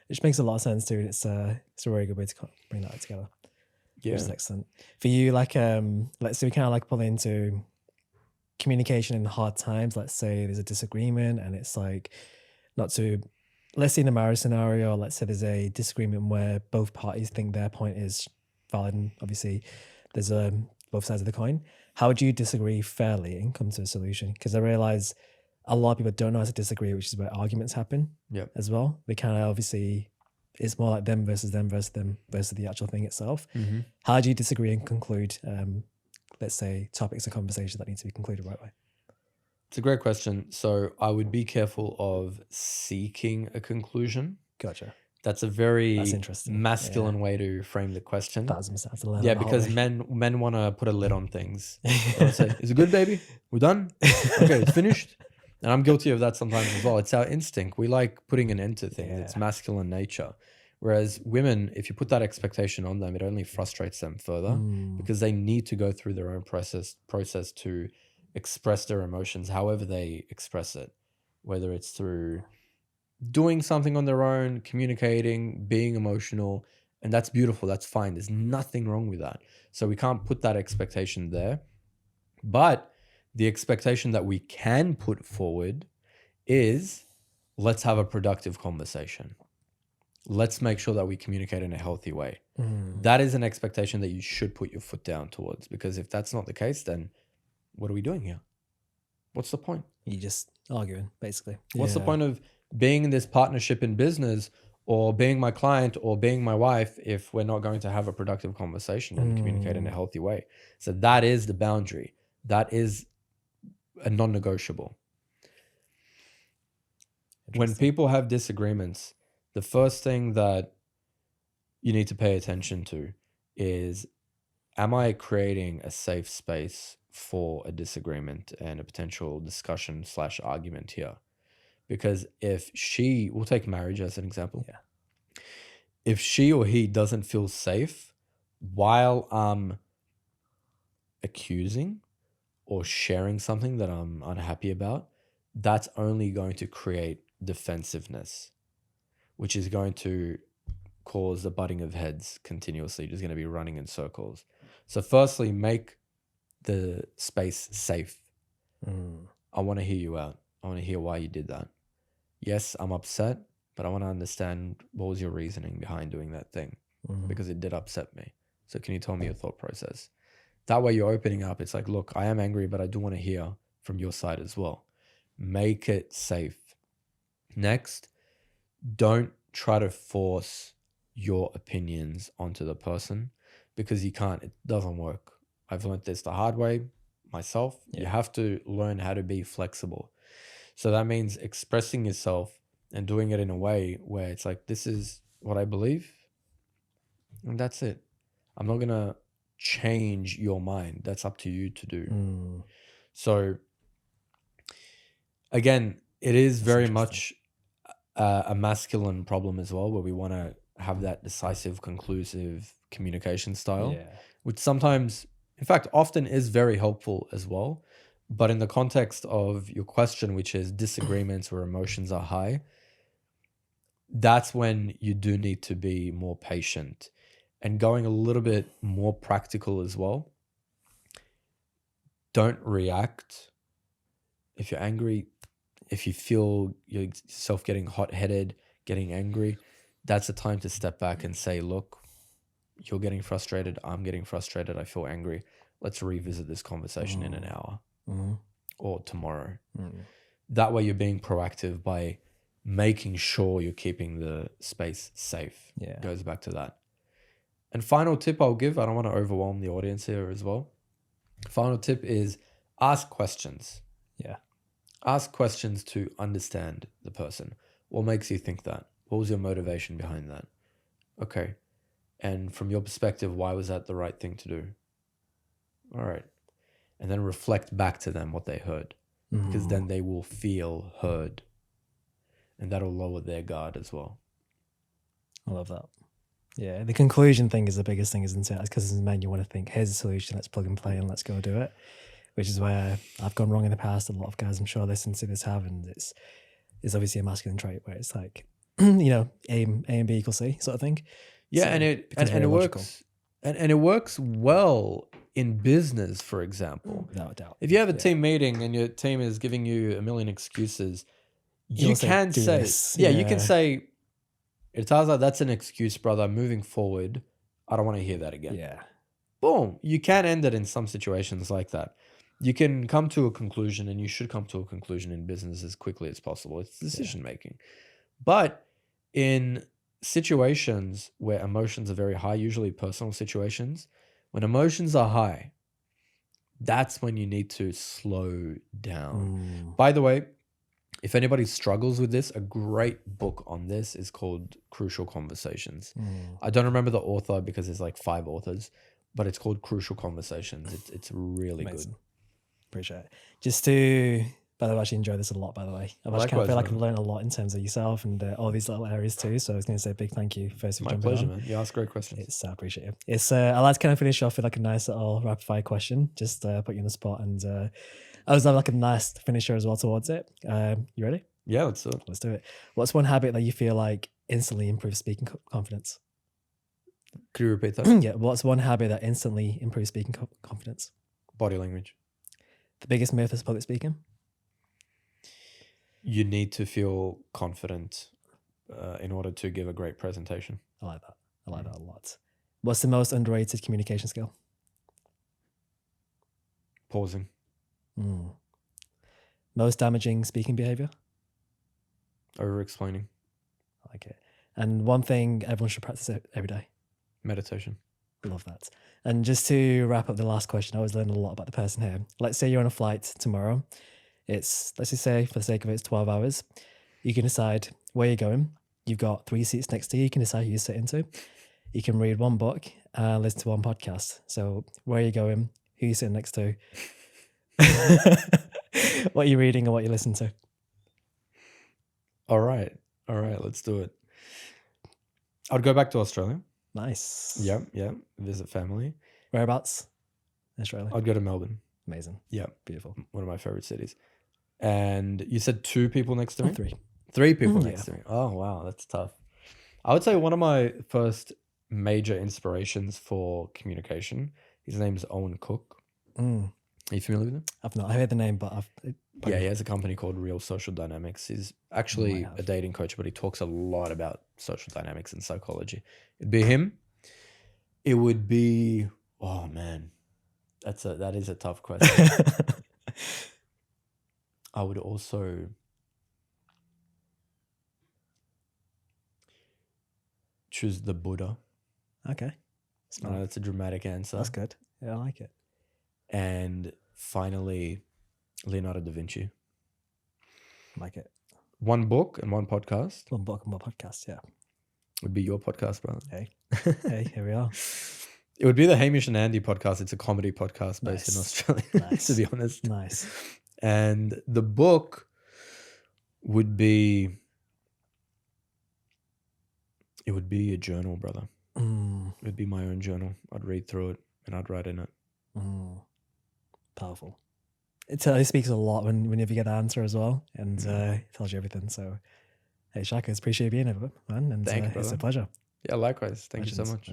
Which makes a lot of sense too. It's a very good way to bring that together. Yeah. Which is excellent. For you, like, let's say we kind of like pull into communication in hard times. Let's say there's a disagreement and it's like not to, let's say in a marriage scenario, let's say there's a disagreement where both parties think their point is valid and obviously there's both sides of the coin. How do you disagree fairly and come to a solution? Because I realize a lot of people don't know how to disagree, which is where arguments happen as well. They kind of obviously, it's more like them versus them versus them versus the actual thing itself. How do you disagree and conclude, let's say, topics of conversation that need to be concluded the right way? It's a great question. So I would be careful of seeking a conclusion. Gotcha. That's a very interesting. masculine way to frame the question. That's a learn Yeah, the hard because way. men want to put a lid on things. They'll say, "Is it good, baby? We're done. Okay, it's finished." And I'm guilty of that sometimes as well. It's our instinct. We like putting an end to things. It's masculine nature. Whereas women, if you put that expectation on them, it only frustrates them further because they need to go through their own process to express their emotions however they express it, whether it's through doing something on their own, communicating, being emotional, and that's beautiful. That's fine. There's nothing wrong with that. So we can't put that expectation there. But the expectation that we can put forward is, let's have a productive conversation. Let's make sure that we communicate in a healthy way. That is an expectation that you should put your foot down towards, because if that's not the case, then what are we doing here? What's the point? You just arguing, basically. What's the point of being in this partnership in business or being my client or being my wife if we're not going to have a productive conversation and communicate in a healthy way? So that is the boundary. That is a non-negotiable. When people have disagreements, the first thing that you need to pay attention to is, am I creating a safe space for a disagreement and a potential discussion / argument here? Because if we'll take marriage as an example. Yeah. If she or he doesn't feel safe while I'm accusing or sharing something that I'm unhappy about, that's only going to create defensiveness, which is going to cause the butting of heads continuously, just going to be running in circles. So firstly, make the space safe. I want to hear you out. I want to hear why you did that. Yes, I'm upset. but I want to understand what was your reasoning behind doing that thing, because it did upset me. So can you tell me your thought process? That way you're opening up. It's like, look, I am angry, but I do want to hear from your side as well. Make it safe. Next, don't try to force your opinions onto the person, because you can't. It doesn't work. I've learned this the hard way myself. You have to learn how to be flexible. So that means expressing yourself and doing it in a way where it's like, this is what I believe, and that's it. I'm not going to change your mind. That's up to you to do. So again, it is very much a masculine problem as well, where we want to have that decisive, conclusive communication style, which sometimes, in fact, often is very helpful as well. But in the context of your question, which is disagreements where emotions are high, that's when you do need to be more patient and going a little bit more practical as well. Don't react. If you're angry, if you feel yourself getting hot-headed, getting angry, that's the time to step back and say, look, you're getting frustrated. I'm getting frustrated. I feel angry. Let's revisit this conversation in an hour or tomorrow. That way you're being proactive by making sure you're keeping the space safe. Yeah. Goes back to that. And final tip I'll give, I don't want to overwhelm the audience here as well. Final tip is ask questions. Yeah. Ask questions to understand the person. What makes you think that? What was your motivation behind that? Okay. And from your perspective, why was that the right thing to do? All right. And then reflect back to them what they heard, because then they will feel heard, and that'll lower their guard as well. I love that. Yeah, the conclusion thing is the biggest thing, isn't it? Because as men, you want to think, here's a solution, let's plug and play and let's go do it, which is where I've gone wrong in the past. A lot of guys, I'm sure, listen to this have, and it's obviously a masculine trait where it's like, A and B equals C sort of thing. Yeah, So and it works, and it works well in business, for example. Without a doubt. If you have a team meeting and your team is giving you a million excuses, you You'll can say, this. you can say, it sounds like that's an excuse, brother. Moving forward, I don't want to hear that again. Yeah. Boom. You can end it in some situations like that. You can come to a conclusion, and you should come to a conclusion in business as quickly as possible. It's decision making. But in situations where emotions are very high, usually personal situations, when emotions are high, that's when you need to slow down. By the way, if anybody struggles with this, a great book on this is called Crucial Conversations. I don't remember the author because there's like 5 authors, but it's called Crucial Conversations. It's really Amazing. good. Appreciate it. Just to, by the way, I actually enjoy this a lot, by the way. I actually kind of feel like I've learned a lot in terms of yourself and all these little areas too. So I was going to say a big thank you first for My jumping pleasure, on. man. You ask great questions. I appreciate it. I like to kind of finish off with like a nice little rapid fire question, just put you on the spot. And I always have like a nice finisher as well towards it. You ready? Yeah, let's do it. Let's do it. What's one habit that you feel like instantly improves speaking confidence? Could you repeat that? Yeah. What's one habit that instantly improves speaking confidence? Body language. The biggest myth is public speaking? You need to feel confident in order to give a great presentation. I like that. I like that a lot. What's the most underrated communication skill? Pausing. Most damaging speaking behavior? Over-explaining. I like it. And one thing everyone should practice every day? Meditation. Love that. And just to wrap up the last question, I always learn a lot about the person here. Let's say you're on a flight tomorrow. Let's just say, for the sake of it, it's 12 hours. You can decide where you're going. You've got 3 seats next to you. You can decide who you sit into. You can read 1 book and listen to 1 podcast. So where are you going? Who are you sitting next to? What you're reading and what you listen to. All right. Let's do it. I'd go back to Australia. Nice. Yeah. Visit family. Whereabouts? Australia. I'd go to Melbourne. Amazing. Yeah. Beautiful. One of my favorite cities. And you said 2 people next to me? 3. 3 people next to me. Oh, wow. That's tough. I would say one of my first major inspirations for communication, his name is Owen Cook. Are you familiar with him? I've not heard the name, but Yeah, he has a company called Real Social Dynamics. He's actually a dating coach, but he talks a lot about social dynamics and psychology. It'd be him. It would be, oh man, that is a tough question. I would also choose the Buddha. Okay. I know that's a dramatic answer. That's good. Yeah, I like it. And finally, Leonardo da Vinci. Like it. One book and one podcast. One book and one podcast, yeah. Would be your podcast, brother. Hey. Hey, here we are. It would be the Hamish and Andy podcast. It's a comedy podcast based in Nice. Australia, Nice. to be honest. Nice. And the book would be, it would be a journal, brother. It would be my own journal. I'd read through it and I'd write in it. Powerful. It speaks a lot whenever you get the answer as well, and it tells you everything. So, hey, Shako, appreciate you being here, man, and Thank you, it's brother. a pleasure. Yeah, likewise. Thank you so much.